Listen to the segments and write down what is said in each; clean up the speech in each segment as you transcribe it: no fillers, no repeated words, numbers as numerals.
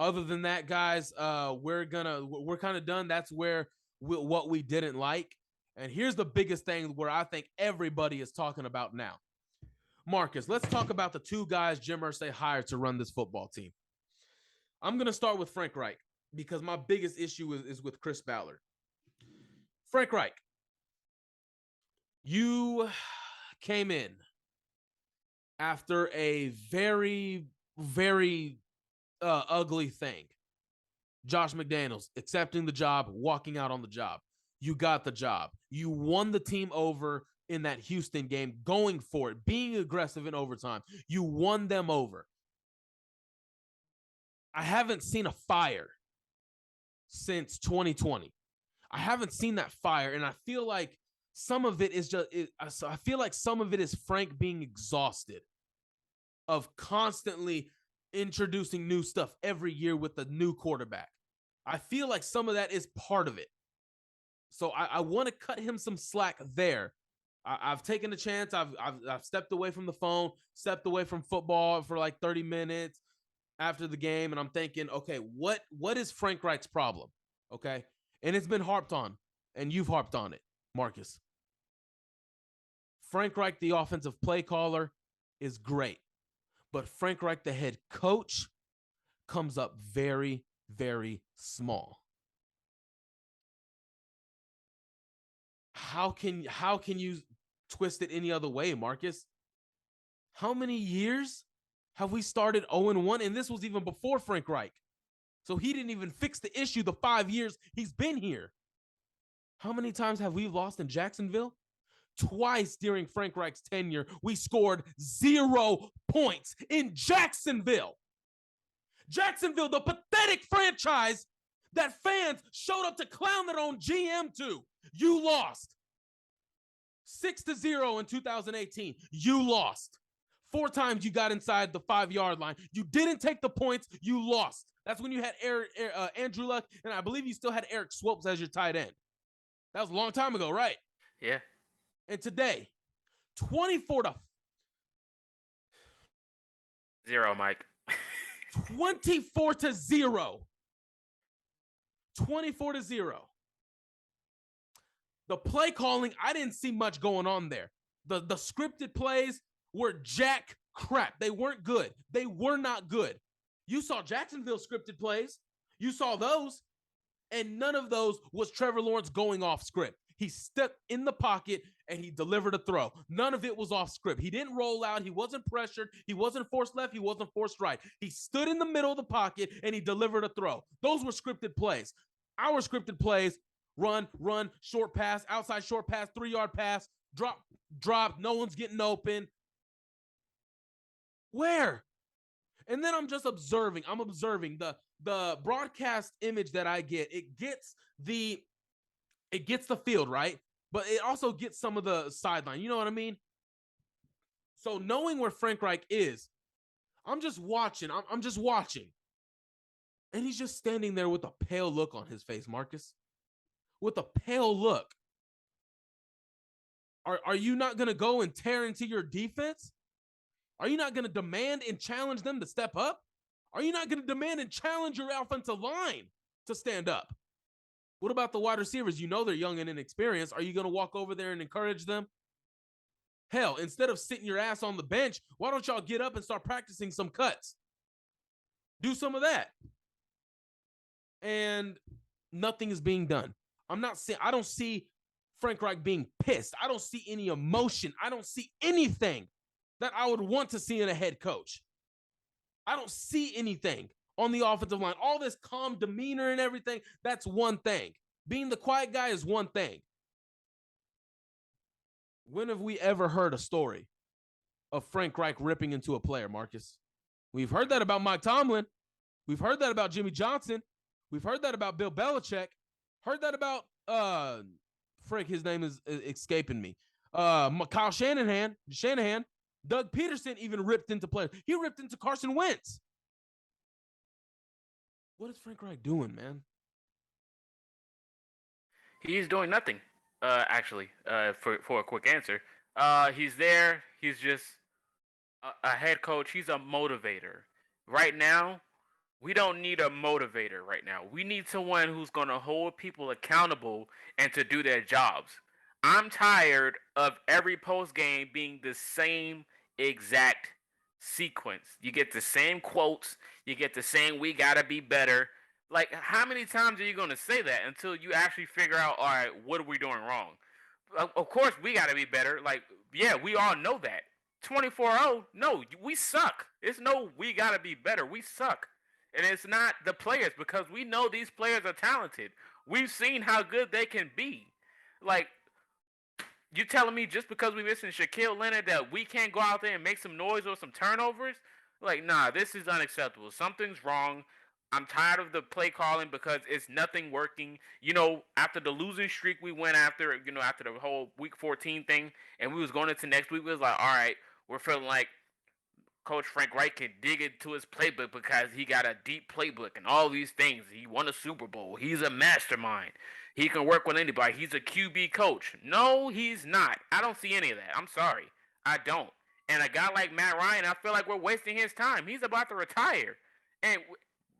Other than that, guys, we're kind of done. That's where what we didn't like. And here's the biggest thing where I think everybody is talking about now. Marcus, let's talk about the two guys Jim Irsay hired to run this football team. I'm going to start with Frank Reich because my biggest issue is with Chris Ballard. Frank Reich, you came in after a very, very ugly thing. Josh McDaniels accepting the job, walking out on the job. You got the job. You won the team over in that Houston game, going for it, being aggressive in overtime. You won them over. I haven't seen a fire since 2020. I haven't seen that fire, and I feel like some of it is Frank being exhausted of constantly introducing new stuff every year with a new quarterback. I feel like some of that is part of it. So I want to cut him some slack there. I've taken a chance. I've stepped away from the phone, stepped away from football for like 30 minutes after the game, and I'm thinking, okay, what is Frank Reich's problem? Okay, and it's been harped on, and you've harped on it, Marcus. Frank Reich, the offensive play caller, is great, but Frank Reich, the head coach, comes up very, very small. How can you twist it any other way, Marcus? How many years have we started 0-1? And this was even before Frank Reich. So he didn't even fix the issue the 5 years he's been here. How many times have we lost in Jacksonville? Twice during Frank Reich's tenure, we scored 0 points in Jacksonville. Jacksonville, the pathetic franchise that fans showed up to clown their own GM to. You lost 6-0 in 2018. You lost 4 times. You got inside the 5-yard line. You didn't take the points. You lost. That's when you had Andrew Luck, and I believe you still had Eric Swopes as your tight end. That was a long time ago, right? Yeah. And today, 24-0, Mike. 24-0. 24-0. The play calling, I didn't see much going on there. The scripted plays were jack crap. They weren't good. They were not good. You saw Jacksonville scripted plays. You saw those, and none of those was Trevor Lawrence going off script. He stepped in the pocket and he delivered a throw. None of it was off script. He didn't roll out. He wasn't pressured. He wasn't forced left. He wasn't forced right. He stood in the middle of the pocket and he delivered a throw. Those were scripted plays. Our scripted plays, run, short pass, outside short pass, 3-yard pass, drop, no one's getting open. Where? And then I'm just observing. I'm observing the broadcast image that I get. It gets the field, right? But it also gets some of the sideline. You know what I mean? So knowing where Frank Reich is, I'm just watching. I'm just watching. And he's just standing there with a pale look on his face, Marcus. With a pale look. Are you not going to go and tear into your defense? Are you not going to demand and challenge them to step up? Are you not going to demand and challenge your offensive line to stand up? What about the wide receivers? You know they're young and inexperienced. Are you going to walk over there and encourage them? Hell, instead of sitting your ass on the bench, why don't y'all get up and start practicing some cuts? Do some of that. And nothing is being done. I don't see Frank Reich being pissed. I don't see any emotion. I don't see anything that I would want to see in a head coach. I don't see anything on the offensive line. All this calm demeanor and everything, that's one thing. Being the quiet guy is one thing. When have we ever heard a story of Frank Reich ripping into a player, Marcus? We've heard that about Mike Tomlin. We've heard that about Jimmy Johnson. We've heard that about Bill Belichick. Heard that about, his name is escaping me. Kyle Shanahan. Doug Peterson even ripped into players. He ripped into Carson Wentz. What is Frank Reich doing, man? He's doing nothing, actually, for a quick answer. He's there. He's just a head coach. He's a motivator. Right now, We don't need a motivator right now. We need someone who's going to hold people accountable and to do their jobs. I'm tired of every post game being the same exact sequence. You get the same quotes, you get the same "we got to be better." Like, how many times are you going to say that until you actually figure out, all right, what are we doing wrong? Of course, we got to be better. Like, yeah, we all know that. 24-0, no, we suck. It's no, we got to be better. We suck. And it's not the players because we know these players are talented. We've seen how good they can be. Like, you telling me just because we missing Shaquille Leonard that we can't go out there and make some noise or some turnovers? Like, nah, this is unacceptable. Something's wrong. I'm tired of the play calling because it's nothing working. After the losing streak we went after, after the whole week 14 thing, and we was going into next week, we was like, all right, we're feeling like Coach Frank Reich can dig into his playbook because he got a deep playbook and all these things. He won a Super Bowl. He's a mastermind. He can work with anybody. He's a QB coach. No, he's not. I don't see any of that. I'm sorry. I don't. And a guy like Matt Ryan, I feel like we're wasting his time. He's about to retire. And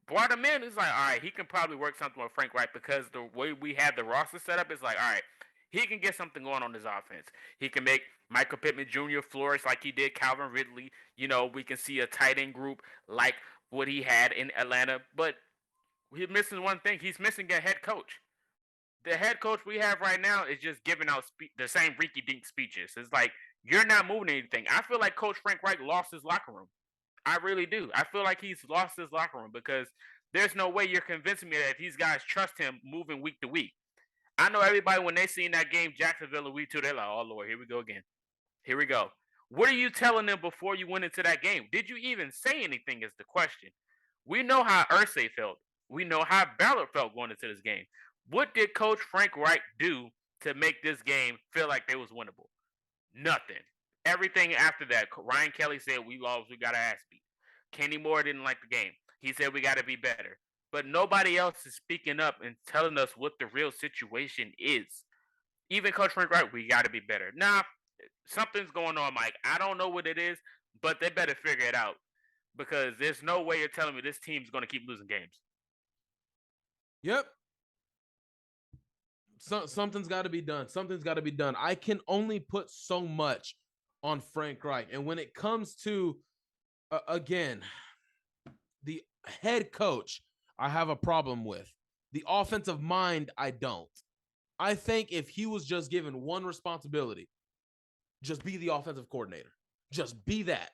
brought him in, it's like, all right, he can probably work something with Frank Reich because the way we have the roster set up, it's like, all right, he can get something going on his offense. He can make Michael Pittman Jr. flourish like he did Calvin Ridley. We can see a tight end group like what he had in Atlanta. But he's missing one thing. He's missing a head coach. The head coach we have right now is just giving out the same rinky-dink speeches. It's like, you're not moving anything. I feel like Coach Frank Reich lost his locker room. I really do. I feel like he's lost his locker room because there's no way you're convincing me that these guys trust him moving week to week. I know everybody, when they seen that game, Jacksonville and week 2, they're like, oh, Lord, here we go again. Here we go. What are you telling them before you went into that game? Did you even say anything is the question. We know how Irsay felt. We know how Ballard felt going into this game. What did Coach Frank Reich do to make this game feel like it was winnable? Nothing. Everything after that, Ryan Kelly said, we lost, we got our ass beat. Kenny Moore didn't like the game. He said, we got to be better. But nobody else is speaking up and telling us what the real situation is. Even Coach Frank Reich, we got to be better. Nah, something's going on, Mike. I don't know what it is, but they better figure it out because there's no way you're telling me this team's going to keep losing games. Yep. Something's got to be done. Something's got to be done. I can only put so much on Frank Reich. And when it comes to, again, the head coach, I have a problem with. The offensive mind, I don't. I think if he was just given one responsibility, just be the offensive coordinator, just be that,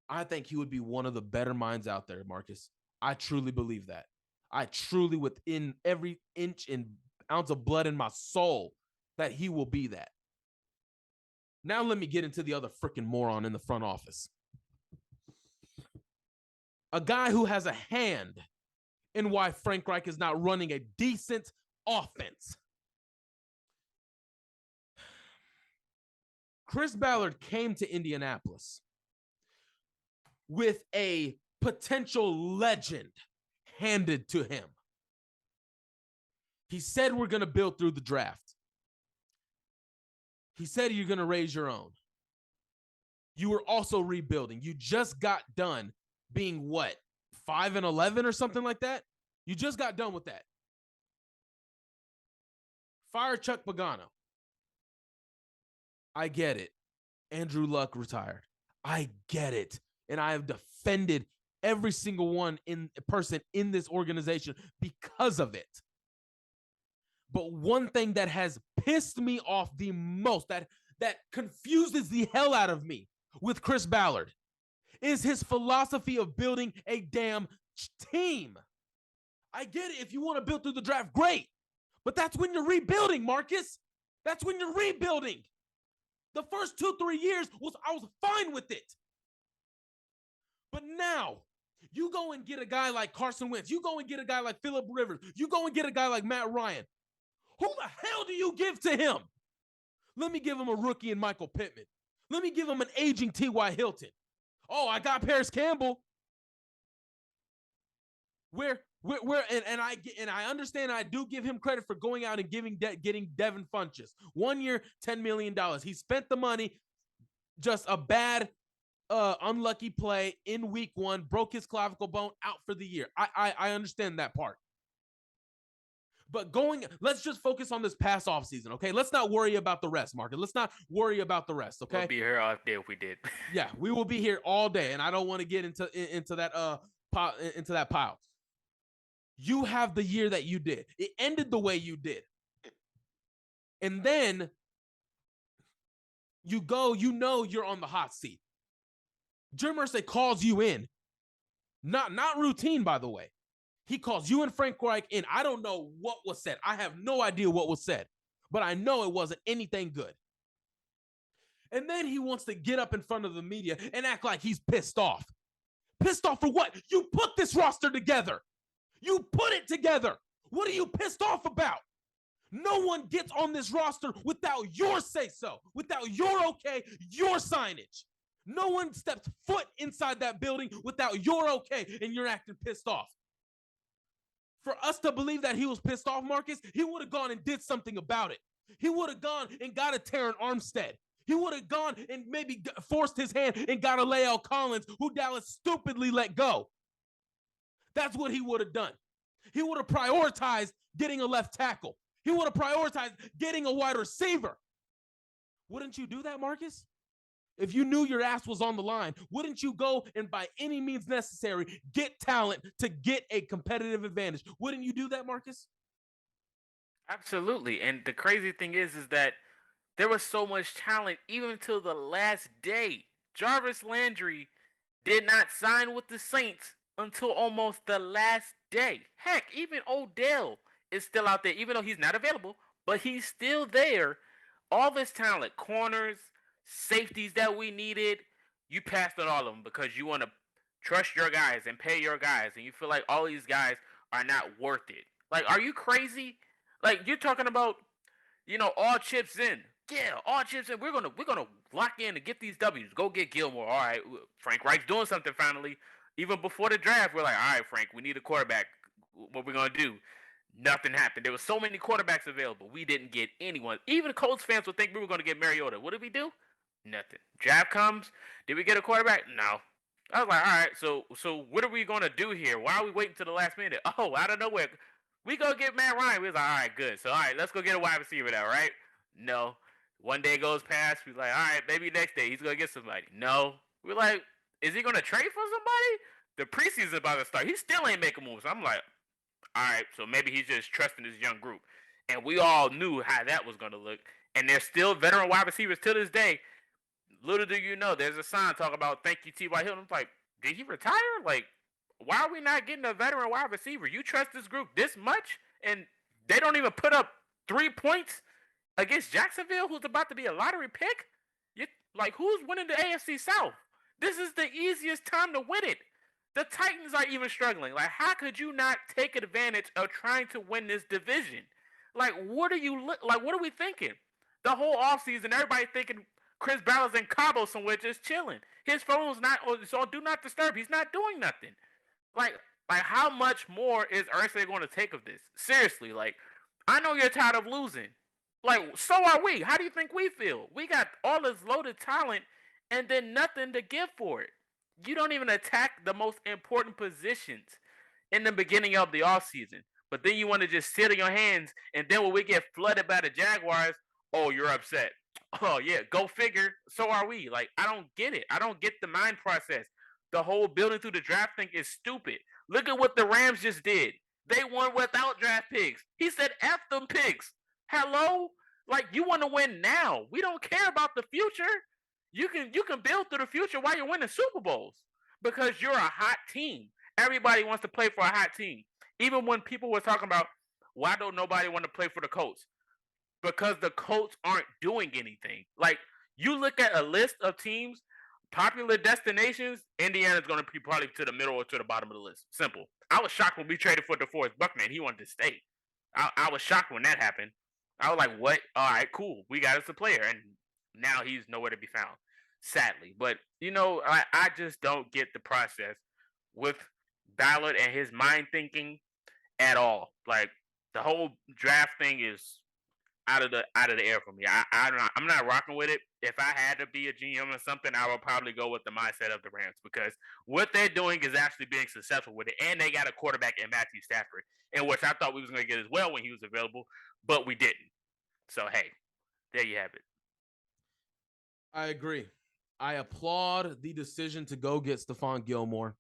I think he would be one of the better minds out there, Marcus. I truly believe that. I truly, within every inch and ounce of blood in my soul, that he will be that. Now let me get into the other freaking moron in the front office. A guy who has a hand in why Frank Reich is not running a decent offense. Chris Ballard came to Indianapolis with a potential legend handed to him. He said, we're going to build through the draft. He said, you're going to raise your own. You were also rebuilding. You just got done being what, 5-11 or something like that? You just got done with that. Fire Chuck Pagano. I get it. Andrew Luck retired. I get it. And I have defended every single person in this organization because of it. But one thing that has pissed me off the most, that confuses the hell out of me with Chris Ballard, is his philosophy of building a damn team. I get it. If you want to build through the draft, great. But that's when you're rebuilding, Marcus. That's when you're rebuilding. The first 2-3 years I was fine with it. But now, you go and get a guy like Carson Wentz. You go and get a guy like Phillip Rivers. You go and get a guy like Matt Ryan. Who the hell do you give to him? Let me give him a rookie in Michael Pittman. Let me give him an aging T.Y. Hilton. Oh, I got Paris Campbell. I understand. I do give him credit for going out and getting Devin Funchess. 1 year, $10 million. He spent the money. Just a bad unlucky play in week 1, broke his clavicle bone, out for the year. I understand that part. But let's just focus on this past offseason, okay? Let's not worry about the rest, Marcus. Let's not worry about the rest, okay? We'll be here all day if we did. Yeah, we will be here all day, and I don't want to get into that pile. You have the year that you did. It ended the way you did. And then you go, you're on the hot seat. Jim Irsay calls you in. Not routine, by the way. He calls you and Frank Reich in. I don't know what was said. I have no idea what was said, but I know it wasn't anything good. And then he wants to get up in front of the media and act like he's pissed off. Pissed off for what? You put this roster together. You put it together. What are you pissed off about? No one gets on this roster without your say-so, without your okay, your signage. No one steps foot inside that building without your okay, and you're acting pissed off. For us to believe that he was pissed off, Marcus, he would have gone and did something about it. He would have gone and got a Terran Armstead. He would have gone and maybe forced his hand and got a Lael Collins, who Dallas stupidly let go. That's what he would have done. He would have prioritized getting a left tackle. He would have prioritized getting a wide receiver. Wouldn't you do that, Marcus? If you knew your ass was on the line, wouldn't you go and by any means necessary get talent to get a competitive advantage? Wouldn't you do that, Marcus? Absolutely. And the crazy thing is that there was so much talent even until the last day. Jarvis Landry did not sign with the Saints until almost the last day. Heck, even Odell is still out there, even though he's not available, but he's still there. All this talent, corners, safeties that we needed, you passed on all of them because you want to trust your guys and pay your guys, and you feel like all these guys are not worth it. Like, are you crazy? Like, you're talking about, all chips in. Yeah, all chips in. We're gonna lock in and get these W's. Go get Gilmore. All right, Frank Reich's doing something finally. Even before the draft, we're like, all right, Frank, we need a quarterback. What we're gonna do? Nothing happened. There were so many quarterbacks available. We didn't get anyone. Even Colts fans would think we were going to get Mariota. What did we do? Nothing. Draft comes. Did we get a quarterback? No. I was like, all right, so what are we going to do here? Why are we waiting to the last minute? Oh, out of nowhere. We go get Matt Ryan. We was like, all right, good. So, all right, let's go get a wide receiver now, right? No. One day goes past. We're like, all right, maybe next day he's going to get somebody. No. We're like, is he going to trade for somebody? The preseason's about to start. He still ain't making moves. I'm like, all right, so maybe he's just trusting this young group. And we all knew how that was going to look. And there's still veteran wide receivers to this day. Little do you know, there's a sign talking about thank you, T.Y. Hilton. I'm like, did he retire? Like, why are we not getting a veteran wide receiver? You trust this group this much? And they don't even put up 3 points against Jacksonville, who's about to be a lottery pick? Who's winning the AFC South? This is the easiest time to win it. The Titans are even struggling. Like, how could you not take advantage of trying to win this division? Like, what are we thinking? The whole offseason, everybody thinking Chris Ballard's in Cabo somewhere just chilling. His phone's not, it's on do not disturb. He's not doing nothing. Like how much more is Irsay going to take of this? Seriously, I know you're tired of losing. So are we. How do you think we feel? We got all this loaded talent and then nothing to give for it. You don't even attack the most important positions in the beginning of the offseason. But then you want to just sit on your hands, and then when we get flooded by the Jaguars, oh, you're upset. Oh, yeah, go figure. So are we. I don't get it. I don't get the mind process. The whole building through the draft thing is stupid. Look at what the Rams just did. They won without draft picks. He said, F them picks. Hello? You want to win now. We don't care about the future. You can build through the future while you're winning Super Bowls because you're a hot team. Everybody wants to play for a hot team. Even when people were talking about, why don't nobody want to play for the Colts? Because the Colts aren't doing anything. You look at a list of teams, popular destinations, Indiana's going to be probably to the middle or to the bottom of the list. Simple. I was shocked when we traded for DeForest Buckner. He wanted to stay. I was shocked when that happened. I was like, what? All right, cool. We got us a player. And now he's nowhere to be found, sadly. But, I just don't get the process with Ballard and his mind thinking at all. The whole draft thing is, out of the air for me. I'm not rocking with it. If I had to be a GM or something, I would probably go with the mindset of the Rams because what they're doing is actually being successful with it, and they got a quarterback in Matthew Stafford, and which I thought we was going to get as well when he was available, but we didn't. So hey, there you have it. I agree. I applaud the decision to go get Stephon Gilmore.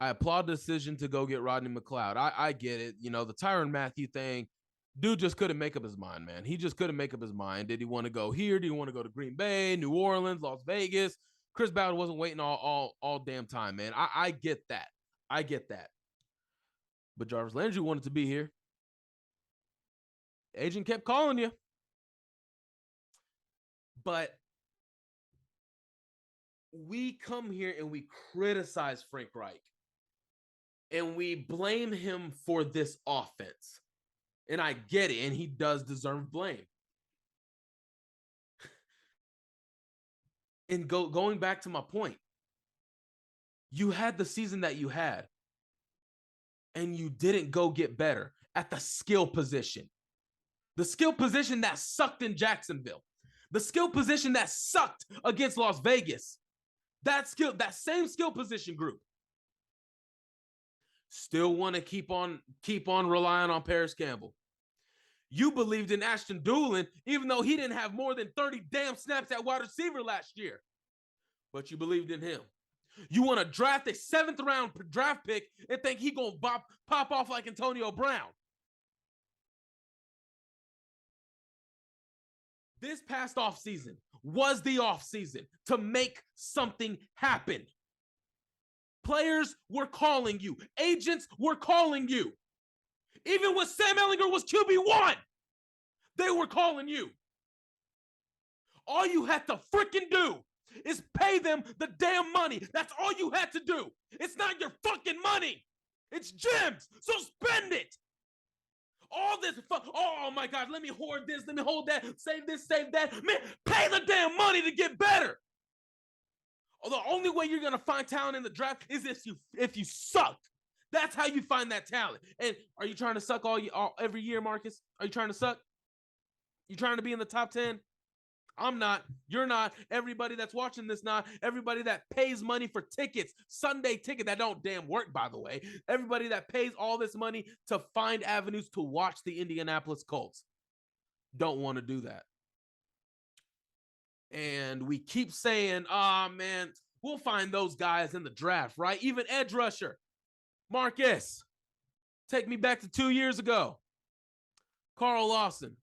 I applaud the decision to go get Rodney McLeod. I get it. You know, the Tyrann Mathieu thing, dude just couldn't make up his mind, man. He just couldn't make up his mind. Did he want to go here? Did he want to go to Green Bay, New Orleans, Las Vegas? Chris Ballard wasn't waiting all damn time, man. I get that. I get that. But Jarvis Landry wanted to be here. The agent kept calling you. But we come here and we criticize Frank Reich. And we blame him for this offense. And I get it. And he does deserve blame. And going back to my point, you had the season that you had. And you didn't go get better at the skill position. The skill position that sucked in Jacksonville. The skill position that sucked against Las Vegas. That same skill position group. Still want to keep on relying on Paris Campbell. You believed in Ashton Doolin, even though he didn't have more than 30 damn snaps at wide receiver last year. But you believed in him. You want to draft a 7th round draft pick and think he gonna pop off like Antonio Brown. This past offseason was the offseason to make something happen. Players were calling you. Agents were calling you. Even when Sam Ehlinger was QB1, they were calling you. All you had to freaking do is pay them the damn money. That's all you had to do. It's not your fucking money. It's Jim's. So spend it. All this, oh my God, let me hoard this, let me hold that, save this, save that. Man, pay the damn money to get better. The only way you're going to find talent in the draft is if you suck. That's how you find that talent. And are you trying to suck every year, Marcus? Are you trying to suck? You trying to be in the top 10? I'm not. You're not. Everybody that's watching this not. Everybody that pays money for tickets, Sunday ticket that don't damn work, by the way. Everybody that pays all this money to find avenues to watch the Indianapolis Colts don't want to do that. And we keep saying, man, we'll find those guys in the draft, right? Even edge rusher. Marcus, take me back to 2 years ago. Carl Lawson,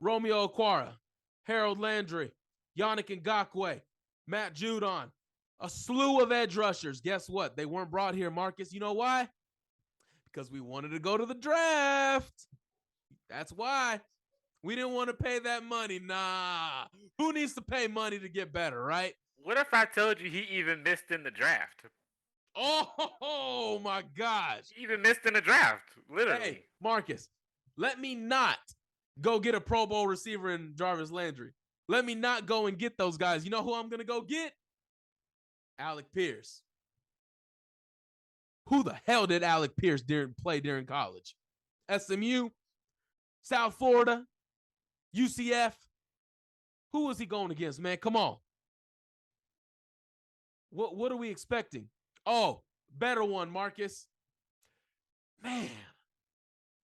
Romeo Okwara, Harold Landry, Yannick Ngakoue, Matt Judon, a slew of edge rushers. Guess what? They weren't brought here, Marcus. You know why? Because we wanted to go to the draft. That's why. We didn't want to pay that money. Nah. Who needs to pay money to get better, right? What if I told you he even missed in the draft? Oh my gosh. He even missed in the draft, literally. Hey, Marcus, let me not go get a Pro Bowl receiver in Jarvis Landry. Let me not go and get those guys. You know who I'm going to go get? Alec Pierce. Who the hell did Alec Pierce play during college? SMU? South Florida? UCF? Who was he going against, man? Come on. What are we expecting? Oh, better one, Marcus. Man,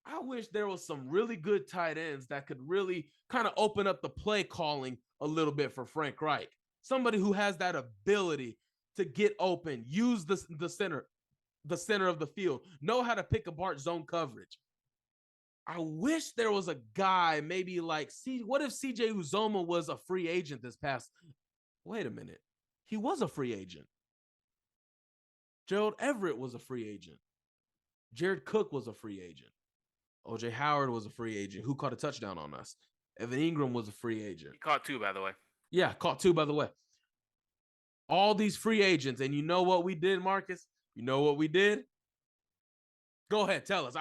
I wish there was some really good tight ends that could really kind of open up the play calling a little bit for Frank Reich. Somebody who has that ability to get open, use the center of the field, know how to pick apart zone coverage. I wish there was a guy maybe like, what if CJ Uzomah was a free agent this past? Wait a minute. He was a free agent. Gerald Everett was a free agent. Jared Cook was a free agent. O.J. Howard was a free agent who caught a touchdown on us. Evan Ingram was a free agent. He caught 2, by the way. Yeah, caught 2, by the way. All these free agents. And you know what we did, Marcus? You know what we did? Go ahead, tell us.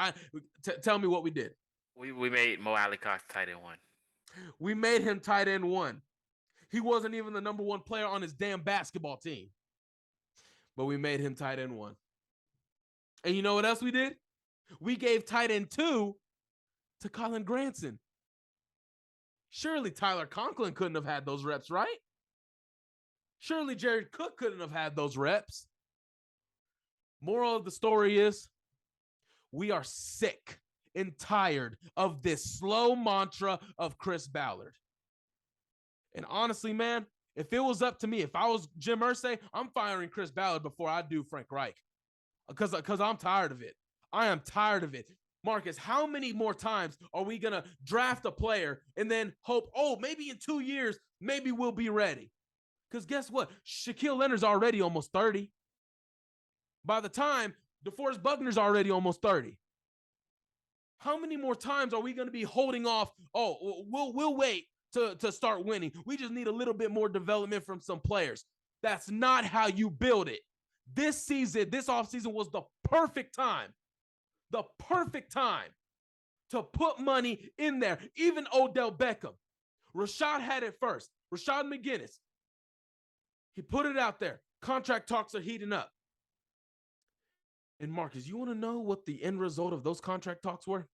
Tell me what we did. We made Mo Alley-Cox tight end 1. We made him tight end 1. He wasn't even the number 1 player on his damn basketball team. But we made him tight end 1. And you know what else we did? We gave tight end 2 to Colin Granson. Surely Tyler Conklin couldn't have had those reps, right? Surely Jared Cook couldn't have had those reps. Moral of the story is we are sick and tired of this slow mantra of Chris Ballard. And honestly, man, if it was up to me, if I was Jim Irsay, I'm firing Chris Ballard before I do Frank Reich. Because I'm tired of it. I am tired of it. Marcus, how many more times are we going to draft a player and then hope, maybe in 2 years, maybe we'll be ready? Because guess what? Shaquille Leonard's already almost 30. By the time DeForest Buckner's already almost 30. How many more times are we going to be holding off? We'll wait to start winning. We just need a little bit more development from some players. That's not how you build it. This offseason was the perfect time to put money in there. Even Odell Beckham. Rashad had it first. Rashad McGinnis. He put it out there. Contract talks are heating up. And Marcus, you want to know what the end result of those contract talks were?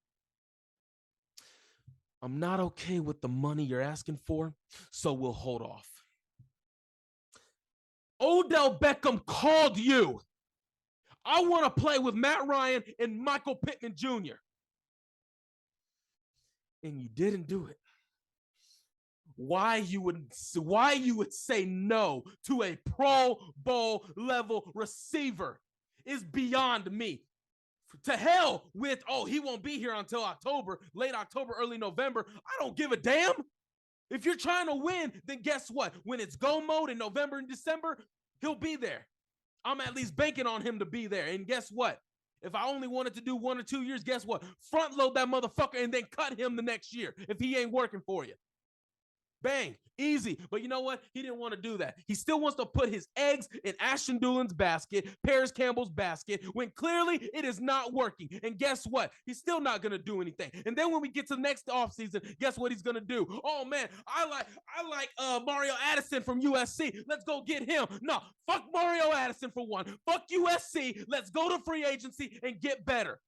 I'm not okay with the money you're asking for, so we'll hold off. Odell Beckham called you. I want to play with Matt Ryan and Michael Pittman Jr. And you didn't do it. Why you would say no to a Pro Bowl level receiver is beyond me. To hell with, he won't be here until October, late October, early November. I don't give a damn. If you're trying to win, then guess what? When it's go mode in November and December, he'll be there. I'm at least banking on him to be there. And guess what? If I only wanted to do 1 or 2 years, guess what? Front load that motherfucker and then cut him the next year if he ain't working for you. Bang, easy. But you know what? He didn't want to do that. He still wants to put his eggs in Ashton Doolin's basket, Paris Campbell's basket, when clearly it is not working. And guess what? He's still not going to do anything. And then when we get to the next offseason, guess what he's going to do? Oh, man, I like Mario Addison from USC. Let's go get him. No, fuck Mario Addison for one. Fuck USC. Let's go to free agency and get better.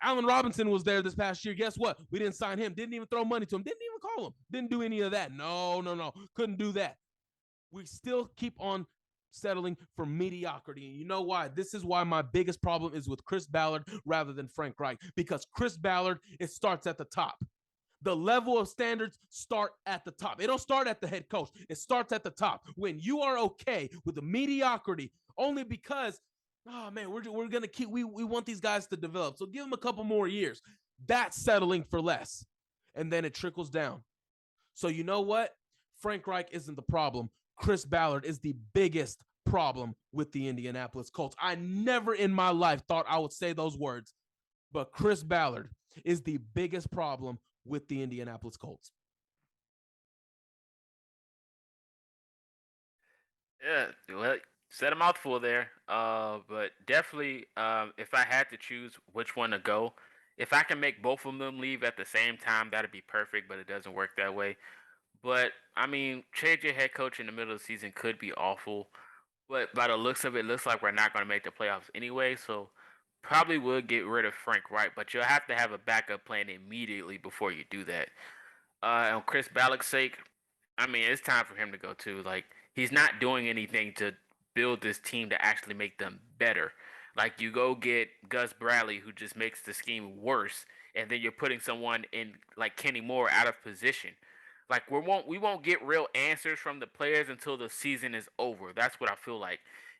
Allen Robinson was there this past year. Guess what? We didn't sign him. Didn't even throw money to him. Didn't even call him. Didn't do any of that. No. Couldn't do that. We still keep on settling for mediocrity. And you know why? This is why my biggest problem is with Chris Ballard rather than Frank Reich. Because Chris Ballard, it starts at the top. The level of standards start at the top. It don't start at the head coach. It starts at the top. When you are okay with the mediocrity only because we're gonna keep. We want these guys to develop, so give them a couple more years. That's settling for less, and then it trickles down. So you know what? Frank Reich isn't the problem. Chris Ballard is the biggest problem with the Indianapolis Colts. I never in my life thought I would say those words, but Chris Ballard is the biggest problem with the Indianapolis Colts. Yeah, well, said a mouthful there. But definitely, if I had to choose which one to go, if I can make both of them leave at the same time, that'd be perfect. But it doesn't work that way. But I mean, change your head coach in the middle of the season could be awful. But by the looks of it, looks like we're not going to make the playoffs anyway. So probably would get rid of Frank Wright. But you'll have to have a backup plan immediately before you do that. On Chris Ballard's sake, I mean, it's time for him to go too. Like, he's not doing anything to build this team to actually make them better. Like, you go get Gus Bradley, who just makes the scheme worse, and then you're putting someone in like Kenny Moore out of position. Like, we won't get real answers from the players until the season is over. That's what I feel like.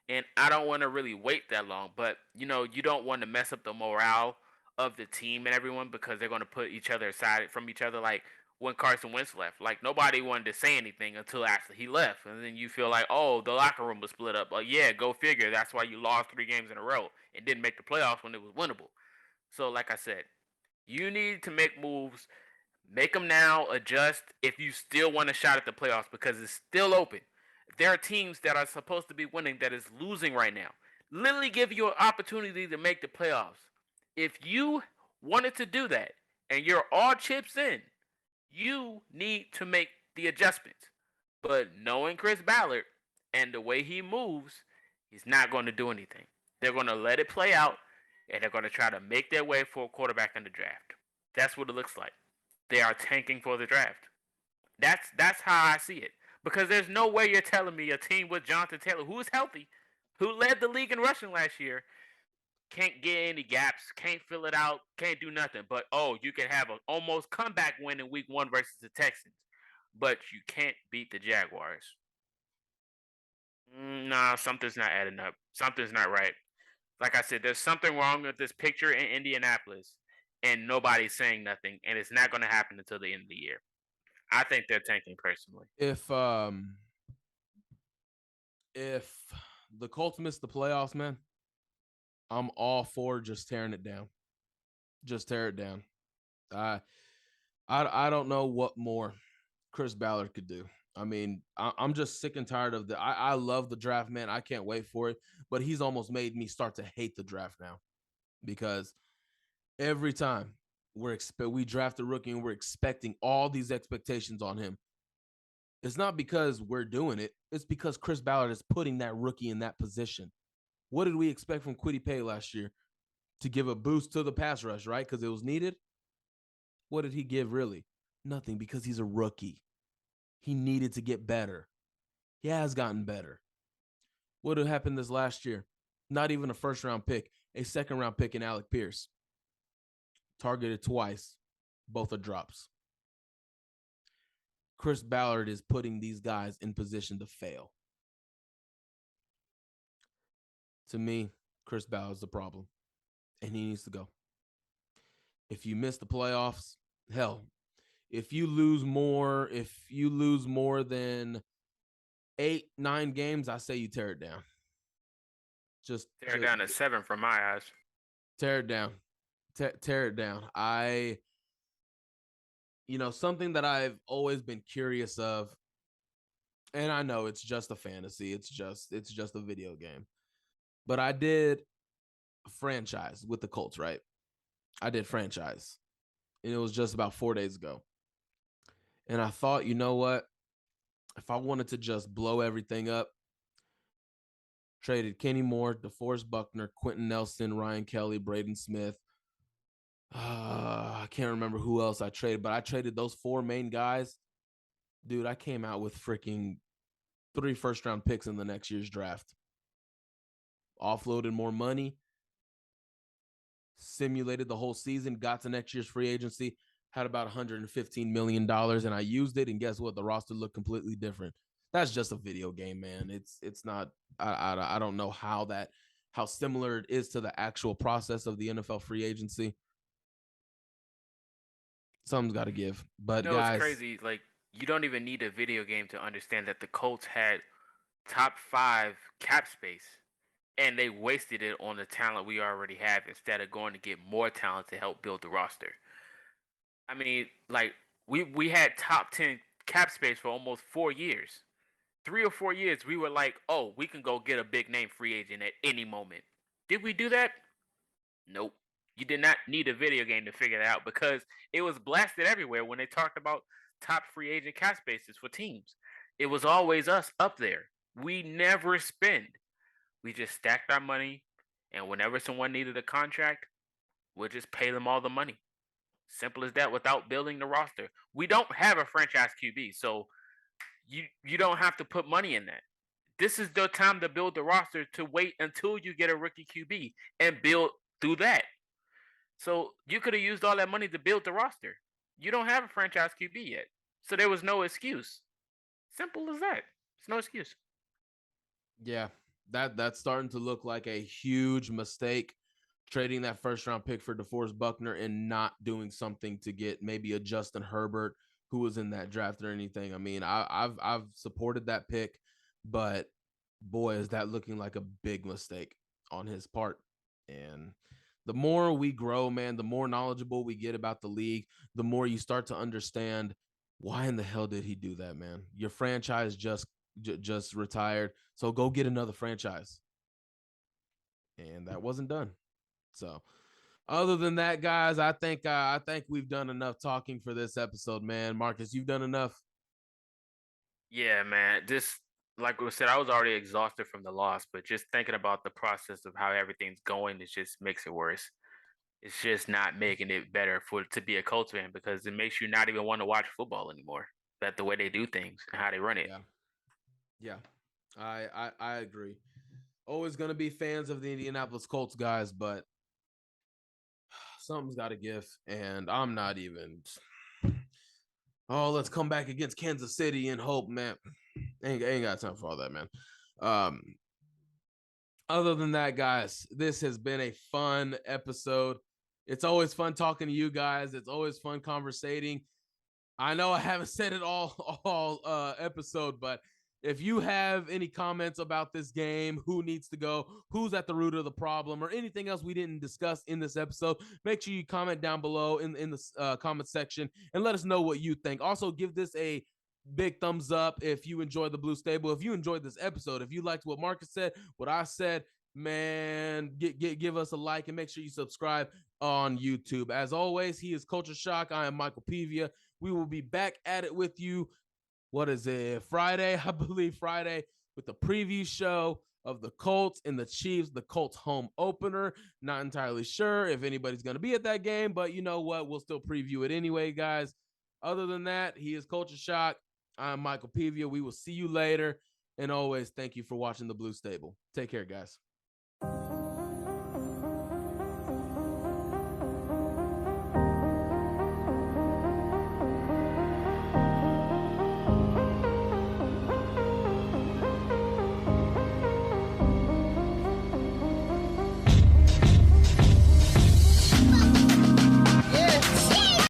And I don't want to really wait that long, but you don't want to mess up the morale of the team and everyone because they're going to put each other aside from each other. Like when Carson Wentz left, like nobody wanted to say anything until after he left, and then you feel like, oh, the locker room was split up. Yeah, go figure. That's why you lost 3 games in a row and didn't make the playoffs when it was winnable. So, like I said, you need to make moves. Make them now, adjust if you still want a shot at the playoffs because it's still open. There are teams that are supposed to be winning that is losing right now. Literally give you an opportunity to make the playoffs. If you wanted to do that and you're all chips in, you need to make the adjustments. But knowing Chris Ballard and the way he moves, he's not going to do anything. They're going to let it play out and they're going to try to make their way for a quarterback in the draft. That's what it looks like. They are tanking for the draft. That's how I see it. Because there's no way you're telling me a team with Jonathan Taylor, who is healthy, who led the league in rushing last year, can't get any gaps, can't fill it out, can't do nothing. But you can have an almost comeback win in week 1 versus the Texans, but you can't beat the Jaguars. Nah, something's not adding up. Something's not right. Like I said, there's something wrong with this picture in Indianapolis, and nobody's saying nothing, and it's not going to happen until the end of the year. I think they're tanking personally. If the Colts miss the playoffs, man, I'm all for just tearing it down. Just tear it down. I don't know what more Chris Ballard could do. I mean, I'm just sick and tired of I love the draft, man. I can't wait for it. But he's almost made me start to hate the draft now, because every time we draft a rookie and we're expecting all these expectations on him, it's not because we're doing it. It's because Chris Ballard is putting that rookie in that position. What did we expect from Kwity Paye last year? To give a boost to the pass rush, right? Because it was needed. What did he give, really? Nothing, because he's a rookie. He needed to get better. He has gotten better. What had happened this last year? Not even a first-round pick, a second-round pick in Alec Pierce. Targeted twice. Both are drops. Chris Ballard is putting these guys in position to fail. To me, Chris Ballard's the problem, and he needs to go. If you miss the playoffs, hell, if you lose more than 8-9 games, I say you tear it down. Just tear it down to 7 from my eyes. Tear it down. Tear it down. Something that I've always been curious of, and I know it's just a fantasy, it's just a video game, but I did a franchise with the Colts, right? I did franchise, and it was just about 4 days ago. And I thought, you know what? If I wanted to just blow everything up, traded Kenny Moore, DeForest Buckner, Quentin Nelson, Ryan Kelly, Braden Smith. I can't remember who else I traded, but I traded those 4 main guys. Dude, I came out with freaking 3 first-round picks in the next year's draft. Offloaded more money, simulated the whole season, got to next year's free agency, had about $115 million, and I used it, and guess what? The roster looked completely different. That's just a video game, man. It's not. I don't know how similar it is to the actual process of the NFL free agency. Something's got to give. But guys, it's crazy. Like, you don't even need a video game to understand that the Colts had top 5 cap space, and they wasted it on the talent we already have instead of going to get more talent to help build the roster. I mean, like, we had top 10 cap space for almost 4 years. 3 or 4 years, we were like, oh, we can go get a big name free agent at any moment. Did we do that? Nope. You did not need a video game to figure that out, because it was blasted everywhere when they talked about top free agent cap spaces for teams. It was always us up there. We never spend. We just stacked our money, and whenever someone needed a contract, we'll just pay them all the money. Simple as that, without building the roster. We don't have a franchise QB, so you don't have to put money in that. This is the time to build the roster, to wait until you get a rookie QB and build through that. So you could have used all that money to build the roster. You don't have a franchise QB yet, so there was no excuse. Simple as that. It's no excuse. Yeah, that's starting to look like a huge mistake, trading that first-round pick for DeForest Buckner and not doing something to get maybe a Justin Herbert who was in that draft or anything. I mean, I've supported that pick, but boy, is that looking like a big mistake on his part. And the more we grow, man, the more knowledgeable we get about the league, the more you start to understand, why in the hell did he do that, man? Your franchise just retired, so go get another franchise. And that wasn't done. So other than that, guys, I think we've done enough talking for this episode, man. Marcus, you've done enough. Yeah, man. Just like we said, I was already exhausted from the loss, but just thinking about the process of how everything's going, it just makes it worse. It's just not making it better to be a Colts fan, because it makes you not even want to watch football anymore. that the way they do things and how they run it. Yeah. I agree. Always going to be fans of the Indianapolis Colts, guys, but something's got to give, and I'm not even. Oh, let's come back against Kansas City and hope, man. Ain't got time for all that, man. Other than that, guys, this has been a fun episode. It's always fun talking to you guys. It's always fun conversating. I know I haven't said it all episode, but if you have any comments about this game, who needs to go, who's at the root of the problem, or anything else we didn't discuss in this episode, make sure you comment down below in the comment section and let us know what you think. Also, give this a big thumbs up if you enjoyed the Blue Stable. If you enjoyed this episode, if you liked what Marcus said, what I said, man, give us a like and make sure you subscribe on YouTube. As always, he is Culture Shock. I am Michael Pevia. We will be back at it with you. What is it? Friday, I believe Friday, with the preview show of the Colts and the Chiefs, the Colts home opener. Not entirely sure if anybody's going to be at that game, but you know what? We'll still preview it anyway, guys. Other than that, he is Culture Shock. I'm Michael Pevia. We will see you later. And always, thank you for watching the Blue Stable. Take care, guys.